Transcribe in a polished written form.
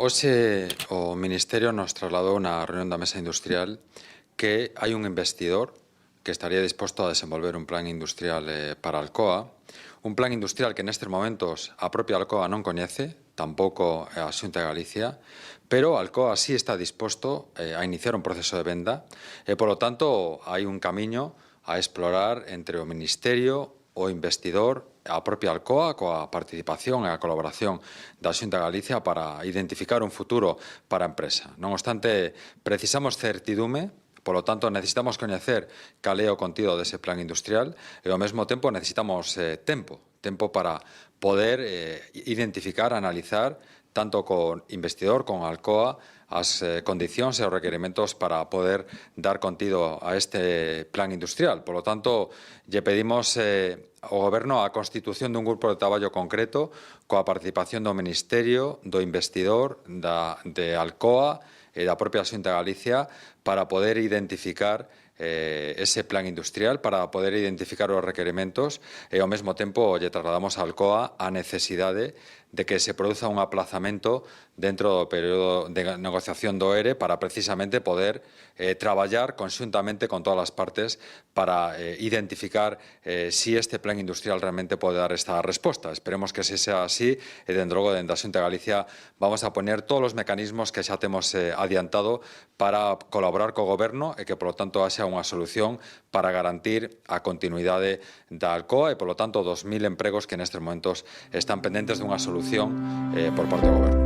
Hoxe o Ministerio nos trasladou na reunión da Mesa Industrial que hai un investidor que estaría disposto a desenvolver un plan industrial para Alcoa, un plan industrial que nestes momentos a propia Alcoa non coñece, tampouco a Xunta de Galicia, pero Alcoa sí está disposto a iniciar un proceso de venda e, polo tanto, hai un camiño a explorar entre o Ministerio, o investidor, a propia Alcoa, coa participación e a colaboración da Xunta de Galicia para identificar un futuro para a empresa. Non obstante, precisamos certidume, polo tanto, necesitamos coñecer cal é o contido dese plan industrial e, ao mesmo tempo, necesitamos tempo para poder identificar, analizar, tanto con investidor, con Alcoa, as condicións e os requerimentos para poder dar contido a este plan industrial. Por lo tanto, lle pedimos ao Goberno a constitución dun grupo de traballo concreto coa participación do Ministerio, do investidor, de Alcoa e da propia Xunta de Galicia para poder identificar ese plan industrial, para poder identificar os requerimentos e, ao mesmo tempo, lle trasladamos a Alcoa a necesidade de que se produza un aplazamento dentro do período de negociación do ERE para precisamente poder traballar conxuntamente con todas as partes para identificar si este plan industrial realmente pode dar esta resposta. Esperemos que se sea así e, dende logo, dende a Xunta de Galicia vamos a poner todos os mecanismos que xa temos adiantado para colaborar co Goberno e que, polo tanto, haxa unha solución para garantir a continuidade da Alcoa e, polo tanto, 2.000 empregos que nestes momentos están pendentes dunha solución por parte do Goberno.